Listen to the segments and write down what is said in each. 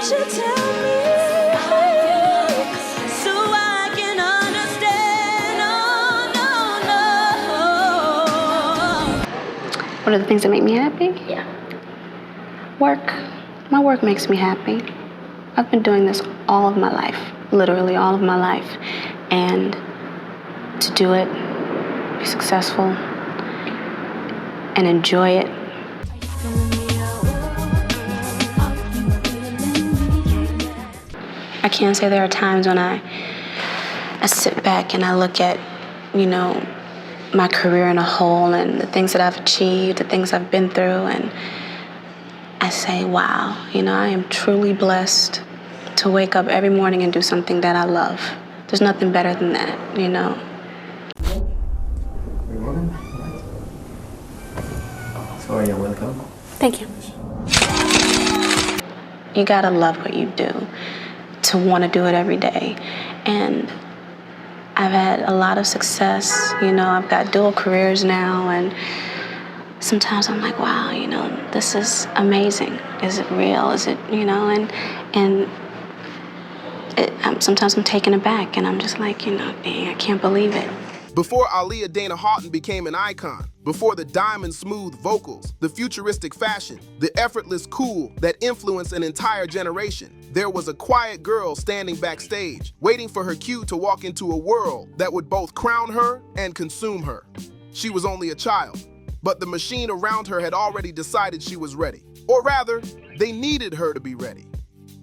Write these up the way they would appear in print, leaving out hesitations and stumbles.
Won't you tell me so I can understand? Oh, no, no. What are the things that make me happy? Yeah. Work. My work makes me happy. I've been doing this all of my life, literally all of my life. And to do it, be successful, and enjoy it. I can say there are times when I sit back and I look at, my career in a whole and the things that I've achieved, the things I've been through, and I say, wow, I am truly blessed to wake up every morning and do something that I love. There's nothing better than that, So you're welcome. Thank you. You gotta love what you do to want to do it every day. And I've had a lot of success. I've got dual careers now, and sometimes I'm like, wow, this is amazing. Is it real? Is it, sometimes I'm taken aback, and I'm just like, dang, I can't believe it. Before Aaliyah Dana Haughton became an icon, before the diamond smooth vocals, the futuristic fashion, the effortless cool that influenced an entire generation, there was a quiet girl standing backstage, waiting for her cue to walk into a world that would both crown her and consume her. She was only a child, but the machine around her had already decided she was ready. Or rather, they needed her to be ready.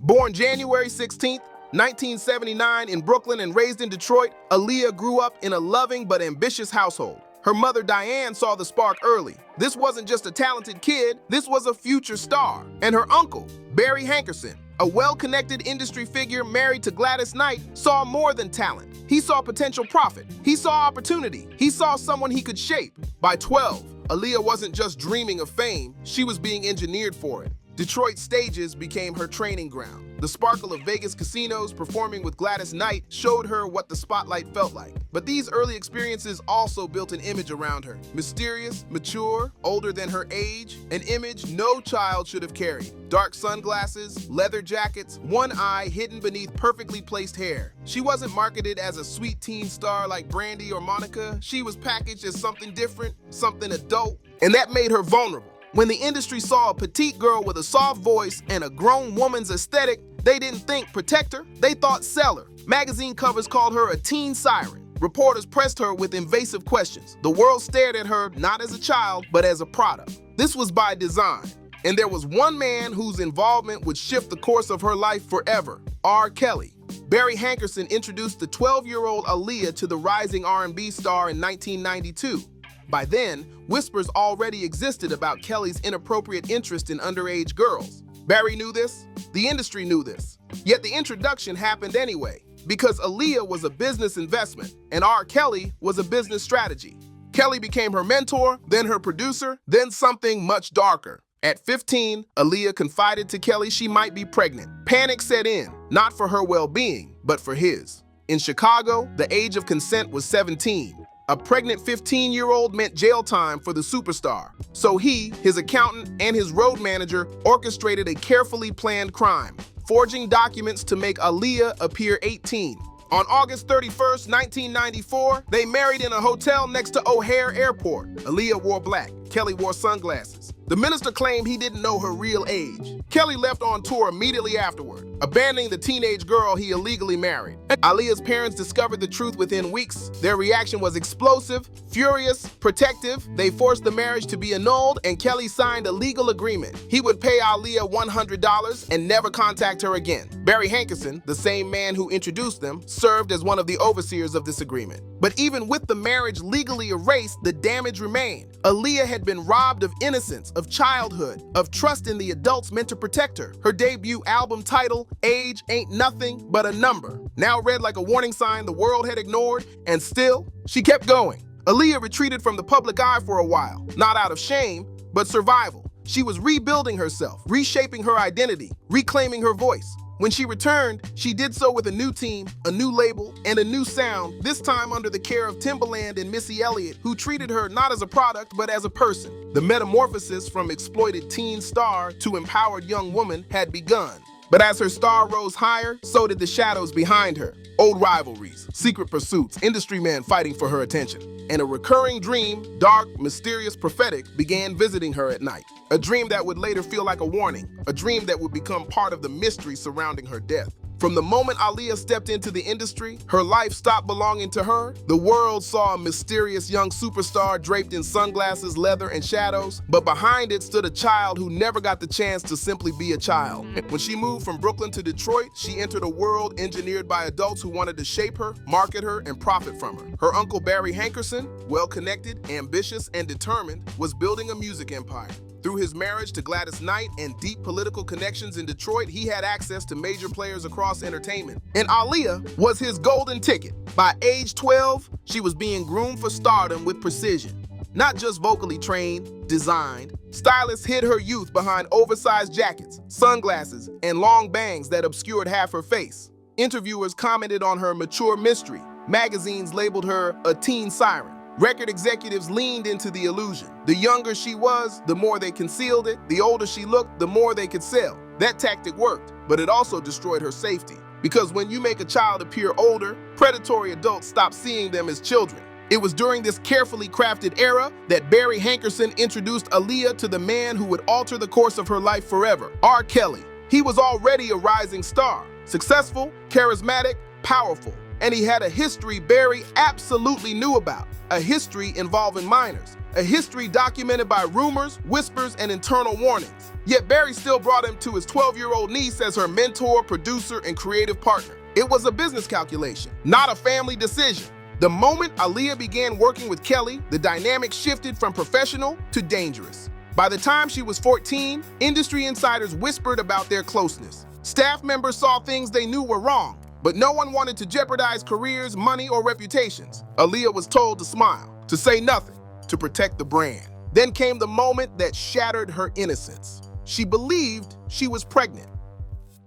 Born January 16th, 1979 in Brooklyn and raised in Detroit, Aaliyah grew up in a loving but ambitious household. Her mother Diane saw the spark early. This wasn't just a talented kid, this was a future star. And her uncle, Barry Hankerson, a well-connected industry figure married to Gladys Knight, saw more than talent. He saw potential profit. He saw opportunity. He saw someone he could shape. By 12, Aaliyah wasn't just dreaming of fame, she was being engineered for it. Detroit stages became her training ground. The sparkle of Vegas casinos performing with Gladys Knight showed her what the spotlight felt like. But these early experiences also built an image around her. Mysterious, mature, older than her age, an image no child should have carried. Dark sunglasses, leather jackets, one eye hidden beneath perfectly placed hair. She wasn't marketed as a sweet teen star like Brandy or Monica. She was packaged as something different, something adult, and that made her vulnerable. When the industry saw a petite girl with a soft voice and a grown woman's aesthetic, they didn't think protect her, they thought sell her. Magazine covers called her a teen siren. Reporters pressed her with invasive questions. The world stared at her not as a child, but as a product. This was by design. And there was one man whose involvement would shift the course of her life forever, R. Kelly. Barry Hankerson introduced the 12-year-old Aaliyah to the rising R&B star in 1992. By then, whispers already existed about Kelly's inappropriate interest in underage girls. Barry knew this, the industry knew this. Yet the introduction happened anyway, because Aaliyah was a business investment, and R. Kelly was a business strategy. Kelly became her mentor, then her producer, then something much darker. At 15, Aaliyah confided to Kelly she might be pregnant. Panic set in, not for her well-being, but for his. In Chicago, the age of consent was 17. A pregnant 15-year-old meant jail time for the superstar. So he, his accountant, and his road manager orchestrated a carefully planned crime, forging documents to make Aaliyah appear 18. On August 31st, 1994, they married in a hotel next to O'Hare Airport. Aaliyah wore black. Kelly wore sunglasses. The minister claimed he didn't know her real age. Kelly left on tour immediately afterward, abandoning the teenage girl he illegally married. Aaliyah's parents discovered the truth within weeks. Their reaction was explosive, furious, protective. They forced the marriage to be annulled, and Kelly signed a legal agreement. He would pay Aaliyah $100 and never contact her again. Barry Hankerson, the same man who introduced them, served as one of the overseers of this agreement. But even with the marriage legally erased, the damage remained. Aaliyah had been robbed of innocence, of childhood, of trust in the adults meant to protect her. Her debut album title, Age Ain't Nothing But a Number, now read like a warning sign the world had ignored, and still, she kept going. Aaliyah retreated from the public eye for a while, not out of shame, but survival. She was rebuilding herself, reshaping her identity, reclaiming her voice. When she returned, she did so with a new team, a new label, and a new sound, this time under the care of Timbaland and Missy Elliott, who treated her not as a product, but as a person. The metamorphosis from exploited teen star to empowered young woman had begun. But as her star rose higher, so did the shadows behind her. Old rivalries, secret pursuits, industry men fighting for her attention. And a recurring dream, dark, mysterious, prophetic, began visiting her at night. A dream that would later feel like a warning. A dream that would become part of the mystery surrounding her death. From the moment Aaliyah stepped into the industry, her life stopped belonging to her. The world saw a mysterious young superstar draped in sunglasses, leather, and shadows. But behind it stood a child who never got the chance to simply be a child. When she moved from Brooklyn to Detroit, she entered a world engineered by adults who wanted to shape her, market her, and profit from her. Her uncle Barry Hankerson, well-connected, ambitious, and determined, was building a music empire. Through his marriage to Gladys Knight and deep political connections in Detroit, he had access to major players across entertainment. And Aaliyah was his golden ticket. By age 12, she was being groomed for stardom with precision. Not just vocally trained, designed. Stylists hid her youth behind oversized jackets, sunglasses, and long bangs that obscured half her face. Interviewers commented on her mature mystery. Magazines labeled her a teen siren. Record executives leaned into the illusion. The younger she was, the more they concealed it. The older she looked, the more they could sell. That tactic worked, but it also destroyed her safety. Because when you make a child appear older, predatory adults stop seeing them as children. It was during this carefully crafted era that Barry Hankerson introduced Aaliyah to the man who would alter the course of her life forever, R. Kelly. He was already a rising star, successful, charismatic, powerful. And he had a history Barry absolutely knew about, a history involving minors, a history documented by rumors, whispers, and internal warnings. Yet Barry still brought him to his 12-year-old niece as her mentor, producer, and creative partner. It was a business calculation, not a family decision. The moment Aaliyah began working with Kelly, the dynamic shifted from professional to dangerous. By the time she was 14, industry insiders whispered about their closeness. Staff members saw things they knew were wrong, but no one wanted to jeopardize careers, money, or reputations. Aaliyah was told to smile, to say nothing, to protect the brand. Then came the moment that shattered her innocence. She believed she was pregnant.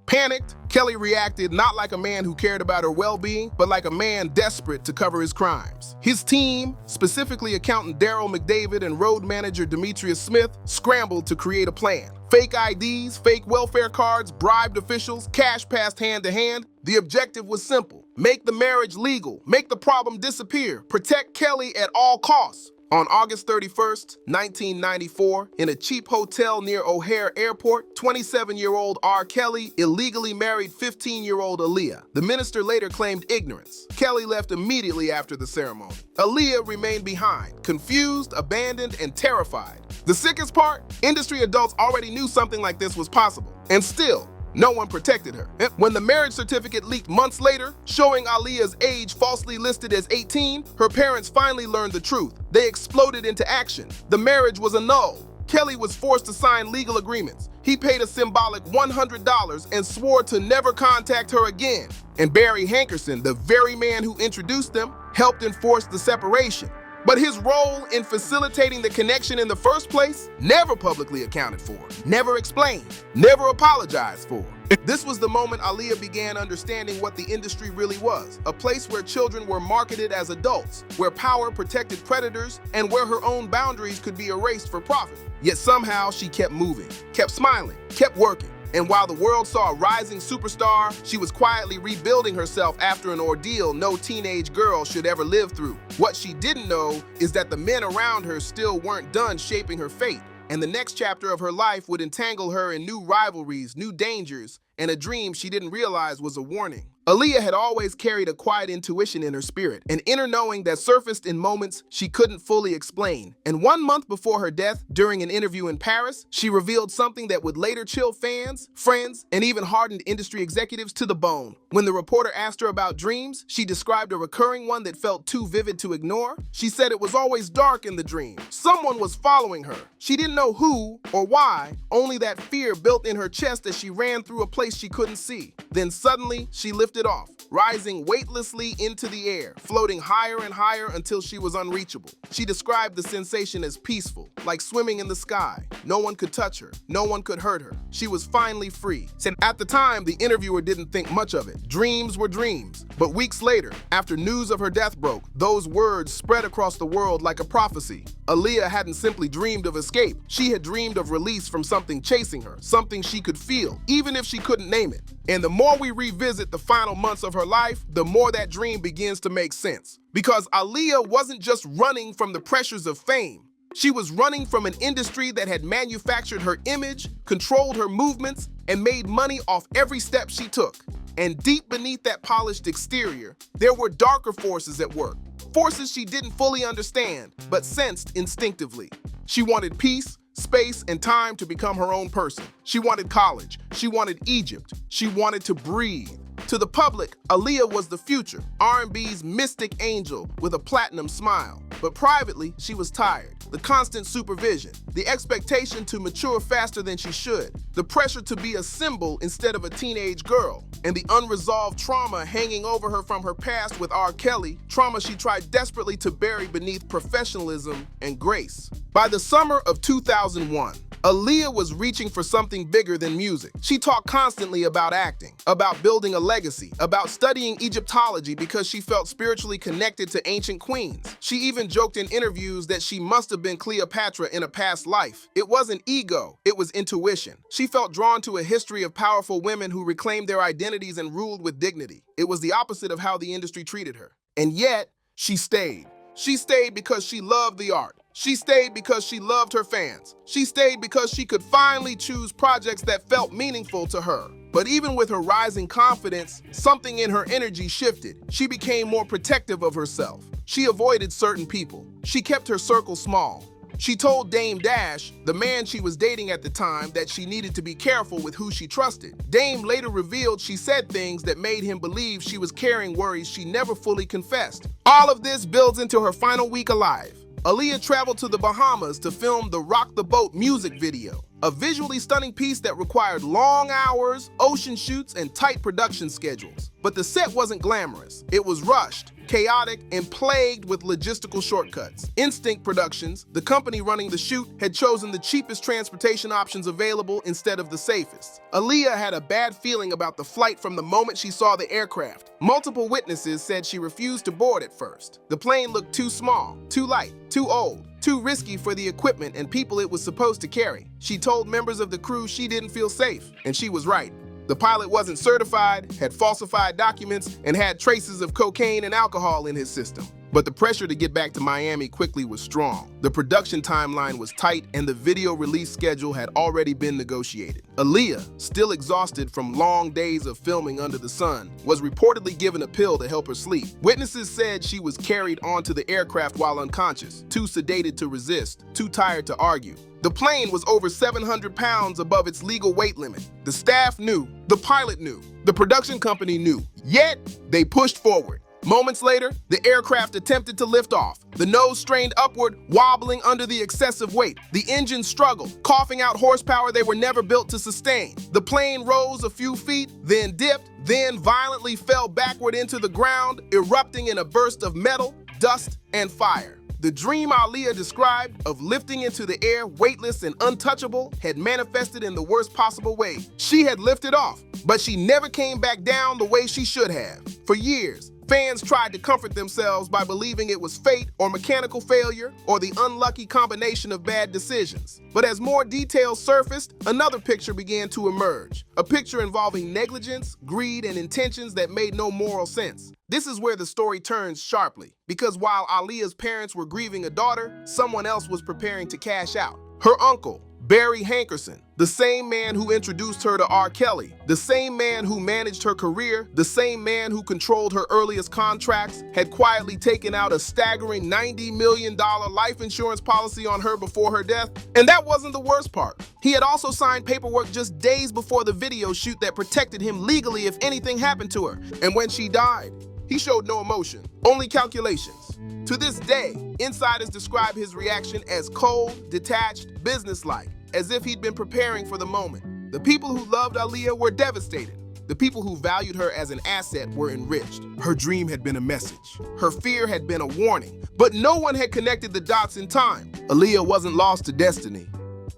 Panicked, Kelly reacted not like a man who cared about her well-being, but like a man desperate to cover his crimes. His team, specifically accountant Daryl McDavid and road manager Demetrius Smith, scrambled to create a plan. Fake IDs, fake welfare cards, bribed officials, cash passed hand to hand. The objective was simple: make the marriage legal, make the problem disappear, protect Kelly at all costs. On August 31st, 1994, in a cheap hotel near O'Hare Airport, 27-year-old R. Kelly illegally married 15-year-old Aaliyah. The minister later claimed ignorance. Kelly left immediately after the ceremony. Aaliyah remained behind, confused, abandoned, and terrified. The sickest part? Industry adults already knew something like this was possible. And still, no one protected her. When the marriage certificate leaked months later, showing Aaliyah's age falsely listed as 18, her parents finally learned the truth. They exploded into action. The marriage was annulled. Kelly was forced to sign legal agreements. He paid a symbolic $100 and swore to never contact her again. And Barry Hankerson, the very man who introduced them, helped enforce the separation. But his role in facilitating the connection in the first place, never publicly accounted for, never explained, never apologized for. This was the moment Aaliyah began understanding what the industry really was, a place where children were marketed as adults, where power protected predators, and where her own boundaries could be erased for profit. Yet somehow she kept moving, kept smiling, kept working. And while the world saw a rising superstar, she was quietly rebuilding herself after an ordeal no teenage girl should ever live through. What she didn't know is that the men around her still weren't done shaping her fate. And the next chapter of her life would entangle her in new rivalries, new dangers, and a dream she didn't realize was a warning. Aaliyah had always carried a quiet intuition in her spirit, an inner knowing that surfaced in moments she couldn't fully explain. And 1 month before her death, during an interview in Paris, she revealed something that would later chill fans, friends, and even hardened industry executives to the bone. When the reporter asked her about dreams, she described a recurring one that felt too vivid to ignore. She said it was always dark in the dream. Someone was following her. She didn't know who or why, only that fear built in her chest as she ran through a place she couldn't see. Then suddenly, she lifted lifted off, rising weightlessly into the air, floating higher and higher until she was unreachable. She described the sensation as peaceful, like swimming in the sky. No one could touch her. No one could hurt her. She was finally free. And at the time, the interviewer didn't think much of it. Dreams were dreams. But weeks later, after news of her death broke, those words spread across the world like a prophecy. Aaliyah hadn't simply dreamed of escape. She had dreamed of release from something chasing her, something she could feel, even if she couldn't name it. And the more we revisit the final months of her life, the more that dream begins to make sense. Because Aaliyah wasn't just running from the pressures of fame. She was running from an industry that had manufactured her image, controlled her movements, and made money off every step she took. And deep beneath that polished exterior, there were darker forces at work. Forces she didn't fully understand, but sensed instinctively. She wanted peace, space, and time to become her own person. She wanted college. She wanted Egypt. She wanted to breathe. To the public, Aaliyah was the future, R&B's mystic angel with a platinum smile. But privately, she was tired. The constant supervision, the expectation to mature faster than she should, the pressure to be a symbol instead of a teenage girl, and the unresolved trauma hanging over her from her past with R. Kelly, trauma she tried desperately to bury beneath professionalism and grace. By the summer of 2001, Aaliyah was reaching for something bigger than music. She talked constantly about acting, about building a legacy, about studying Egyptology because she felt spiritually connected to ancient queens. She even joked in interviews that she must have been Cleopatra in a past life. It wasn't ego, it was intuition. She felt drawn to a history of powerful women who reclaimed their identities and ruled with dignity. It was the opposite of how the industry treated her. And yet, she stayed. She stayed because she loved the art. She stayed because she loved her fans. She stayed because she could finally choose projects that felt meaningful to her. But even with her rising confidence, something in her energy shifted. She became more protective of herself. She avoided certain people. She kept her circle small. She told Dame Dash, the man she was dating at the time, that she needed to be careful with who she trusted. Dame later revealed she said things that made him believe she was carrying worries she never fully confessed. All of this builds into her final week alive. Aaliyah traveled to the Bahamas to film the Rock the Boat music video, a visually stunning piece that required long hours, ocean shoots, and tight production schedules. But the set wasn't glamorous. It was rushed, chaotic, and plagued with logistical shortcuts. Instinct Productions, the company running the shoot, had chosen the cheapest transportation options available instead of the safest. Aaliyah had a bad feeling about the flight from the moment she saw the aircraft. Multiple witnesses said she refused to board at first. The plane looked too small, too light, too old, too risky for the equipment and people it was supposed to carry. She told members of the crew she didn't feel safe, and she was right. The pilot wasn't certified, had falsified documents, and had traces of cocaine and alcohol in his system. But the pressure to get back to Miami quickly was strong. The production timeline was tight, and the video release schedule had already been negotiated. Aaliyah, still exhausted from long days of filming under the sun, was reportedly given a pill to help her sleep. Witnesses said she was carried onto the aircraft while unconscious, too sedated to resist, too tired to argue. The plane was over 700 pounds above its legal weight limit. The staff knew, the pilot knew, the production company knew. Yet, they pushed forward. Moments later, the aircraft attempted to lift off. The nose strained upward, wobbling under the excessive weight. The engine struggled, coughing out horsepower they were never built to sustain. The plane rose a few feet, then dipped, then violently fell backward into the ground, erupting in a burst of metal, dust, and fire. The dream Aaliyah described of lifting into the air, weightless and untouchable, had manifested in the worst possible way. She had lifted off, but she never came back down the way she should have. For years, fans tried to comfort themselves by believing it was fate or mechanical failure or the unlucky combination of bad decisions. But as more details surfaced, another picture began to emerge. A picture involving negligence, greed, and intentions that made no moral sense. This is where the story turns sharply, because while Aaliyah's parents were grieving a daughter, someone else was preparing to cash out. Her uncle, Barry Hankerson, the same man who introduced her to R. Kelly, the same man who managed her career, the same man who controlled her earliest contracts, had quietly taken out a staggering $90 million life insurance policy on her before her death. And that wasn't the worst part. He had also signed paperwork just days before the video shoot that protected him legally if anything happened to her. And when she died, he showed no emotion, only calculations. To this day, insiders describe his reaction as cold, detached, businesslike, as if he'd been preparing for the moment. The people who loved Aaliyah were devastated, The people who valued her as an asset were enriched. Her dream had been a message. Her fear had been a warning. But no one had connected the dots in time. Aaliyah wasn't lost to destiny.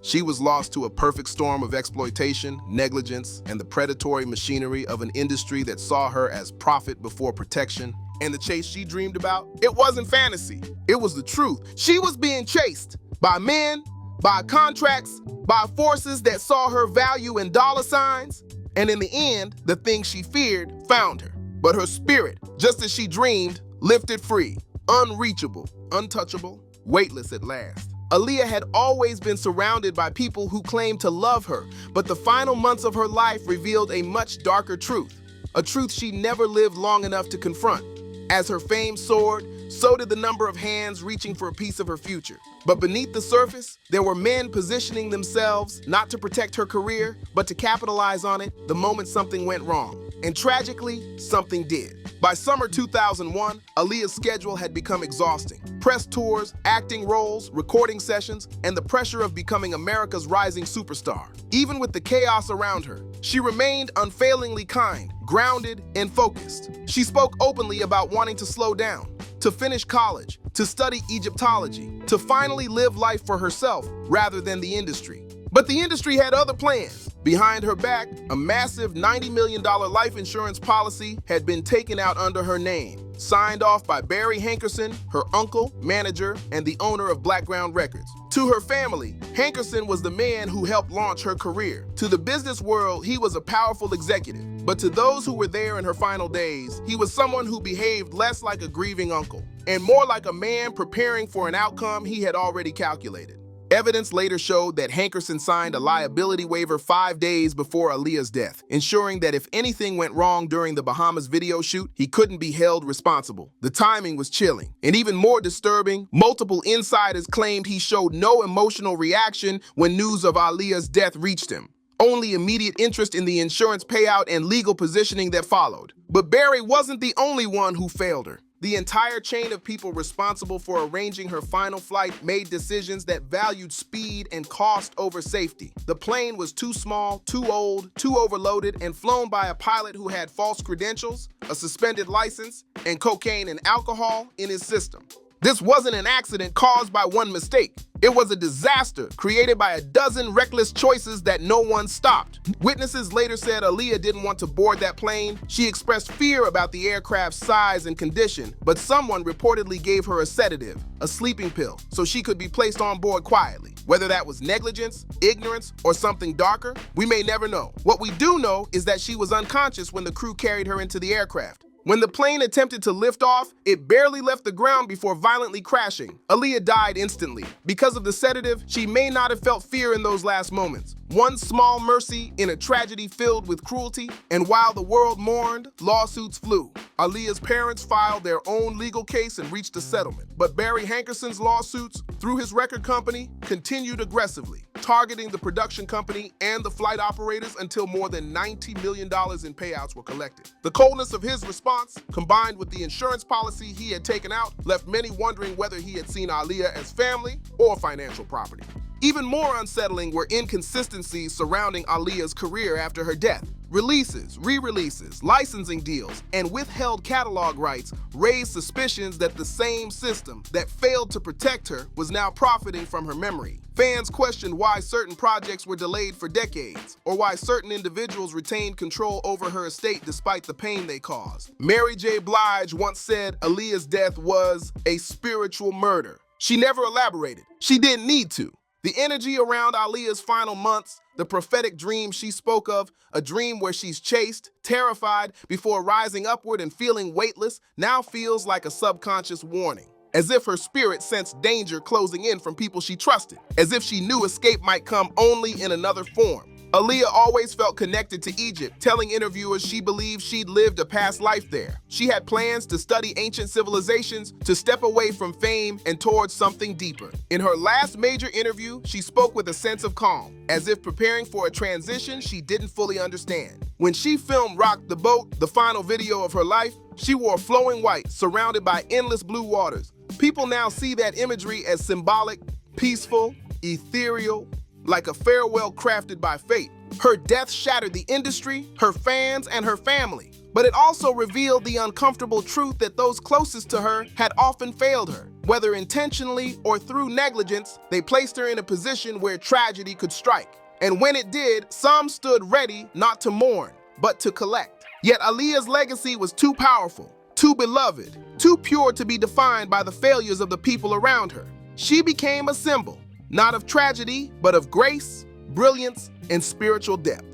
She was lost to a perfect storm of exploitation, negligence, and the predatory machinery of an industry that saw her as profit before protection. And the chase she dreamed about, it wasn't fantasy. It was the truth. She was being chased by men, by contracts, by forces that saw her value in dollar signs. And in the end, the thing she feared found her. But her spirit, just as she dreamed, lifted free, unreachable, untouchable, weightless at last. Aaliyah had always been surrounded by people who claimed to love her, but the final months of her life revealed a much darker truth, a truth she never lived long enough to confront. As her fame soared, so did the number of hands reaching for a piece of her future. But beneath the surface, there were men positioning themselves not to protect her career, but to capitalize on it the moment something went wrong. And tragically, something did. By summer 2001, Aaliyah's schedule had become exhausting. Press tours, acting roles, recording sessions, and the pressure of becoming America's rising superstar. Even with the chaos around her, she remained unfailingly kind, grounded, and focused. She spoke openly about wanting to slow down, to finish college, to study Egyptology, to finally live life for herself rather than the industry. But the industry had other plans. Behind her back, a massive $90 million life insurance policy had been taken out under her name, signed off by Barry Hankerson, her uncle, manager, and the owner of Blackground Records. To her family, Hankerson was the man who helped launch her career. To the business world, he was a powerful executive. But to those who were there in her final days, he was someone who behaved less like a grieving uncle and more like a man preparing for an outcome he had already calculated. Evidence later showed that Hankerson signed a liability waiver 5 days before Aaliyah's death, ensuring that if anything went wrong during the Bahamas video shoot, he couldn't be held responsible. The timing was chilling. And even more disturbing, multiple insiders claimed he showed no emotional reaction when news of Aaliyah's death reached him. Only immediate interest in the insurance payout and legal positioning that followed. But Barry wasn't the only one who failed her. The entire chain of people responsible for arranging her final flight made decisions that valued speed and cost over safety. The plane was too small, too old, too overloaded, and flown by a pilot who had false credentials, a suspended license, and cocaine and alcohol in his system. This wasn't an accident caused by one mistake. It was a disaster created by a dozen reckless choices that no one stopped. Witnesses later said Aaliyah didn't want to board that plane. She expressed fear about the aircraft's size and condition, but someone reportedly gave her a sedative, a sleeping pill, so she could be placed on board quietly. Whether that was negligence, ignorance, or something darker, we may never know. What we do know is that she was unconscious when the crew carried her into the aircraft. When the plane attempted to lift off, it barely left the ground before violently crashing. Aaliyah died instantly. Because of the sedative, she may not have felt fear in those last moments. One small mercy in a tragedy filled with cruelty, and while the world mourned, lawsuits flew. Aaliyah's parents filed their own legal case and reached a settlement. But Barry Hankerson's lawsuits, through his record company, continued aggressively, targeting the production company and the flight operators until more than $90 million in payouts were collected. The coldness of his response, combined with the insurance policy he had taken out, left many wondering whether he had seen Aaliyah as family or financial property. Even more unsettling were inconsistencies surrounding Aaliyah's career after her death. Releases, re-releases, licensing deals, and withheld catalog rights raised suspicions that the same system that failed to protect her was now profiting from her memory. Fans questioned why certain projects were delayed for decades, or why certain individuals retained control over her estate despite the pain they caused. Mary J. Blige once said Aaliyah's death was a spiritual murder. She never elaborated. She didn't need to. The energy around Aaliyah's final months, the prophetic dream she spoke of, a dream where she's chased, terrified, before rising upward and feeling weightless, now feels like a subconscious warning. As if her spirit sensed danger closing in from people she trusted, as if she knew escape might come only in another form. Aaliyah always felt connected to Egypt, telling interviewers she believed she'd lived a past life there. She had plans to study ancient civilizations, to step away from fame and towards something deeper. In her last major interview, she spoke with a sense of calm, as if preparing for a transition she didn't fully understand. When she filmed Rock the Boat, the final video of her life, she wore flowing white, surrounded by endless blue waters. People now see that imagery as symbolic, peaceful, ethereal, like a farewell crafted by fate. Her death shattered the industry, her fans, and her family. But it also revealed the uncomfortable truth that those closest to her had often failed her. Whether intentionally or through negligence, they placed her in a position where tragedy could strike. And when it did, some stood ready not to mourn, but to collect. Yet Aaliyah's legacy was too powerful, too beloved, too pure to be defined by the failures of the people around her. She became a symbol, not of tragedy, but of grace, brilliance, and spiritual depth.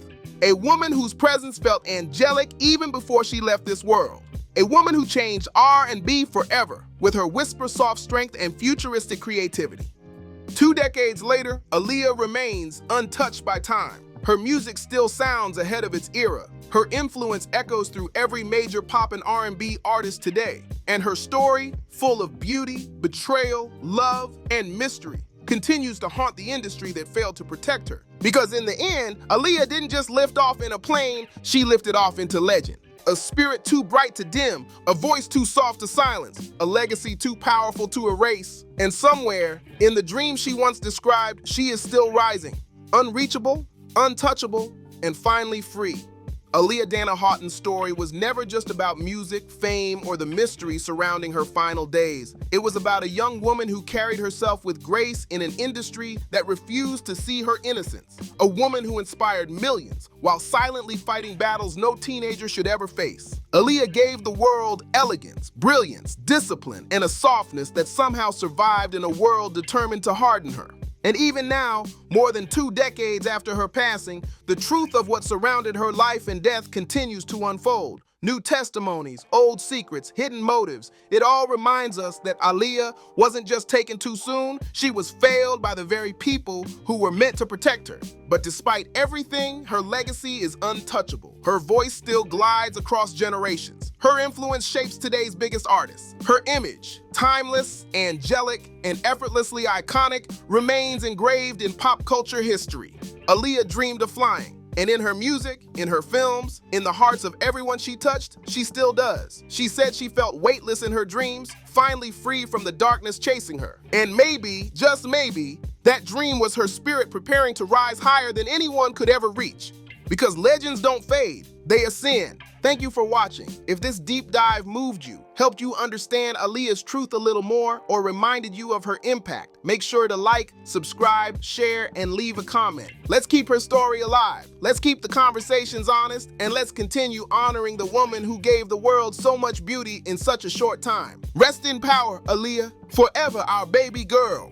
A woman whose presence felt angelic even before she left this world. A woman who changed R&B forever with her whisper-soft strength and futuristic creativity. 2 decades later, Aaliyah remains untouched by time. Her music still sounds ahead of its era. Her influence echoes through every major pop and R&B artist today. And her story, full of beauty, betrayal, love, and mystery, continues to haunt the industry that failed to protect her. Because in the end, Aaliyah didn't just lift off in a plane, she lifted off into legend. A spirit too bright to dim, a voice too soft to silence, a legacy too powerful to erase. And somewhere, in the dream she once described, she is still rising. Unreachable, untouchable, and finally free. Aaliyah Dana Haughton's story was never just about music, fame, or the mystery surrounding her final days. It was about a young woman who carried herself with grace in an industry that refused to see her innocence. A woman who inspired millions while silently fighting battles no teenager should ever face. Aaliyah gave the world elegance, brilliance, discipline, and a softness that somehow survived in a world determined to harden her. And even now, more than 2 decades after her passing, the truth of what surrounded her life and death continues to unfold. New testimonies, old secrets, hidden motives. It all reminds us that Aaliyah wasn't just taken too soon, she was failed by the very people who were meant to protect her. But despite everything, her legacy is untouchable. Her voice still glides across generations. Her influence shapes today's biggest artists. Her image, timeless, angelic, and effortlessly iconic, remains engraved in pop culture history. Aaliyah dreamed of flying. And in her music, in her films, in the hearts of everyone she touched, she still does. She said she felt weightless in her dreams, finally free from the darkness chasing her. And maybe, just maybe, that dream was her spirit preparing to rise higher than anyone could ever reach. Because legends don't fade, they ascend. Thank you for watching. If this deep dive moved you, helped you understand Aaliyah's truth a little more, or reminded you of her impact, make sure to like, subscribe, share, and leave a comment. Let's keep her story alive. Let's keep the conversations honest, and let's continue honoring the woman who gave the world so much beauty in such a short time. Rest in power, Aaliyah. Forever our baby girl.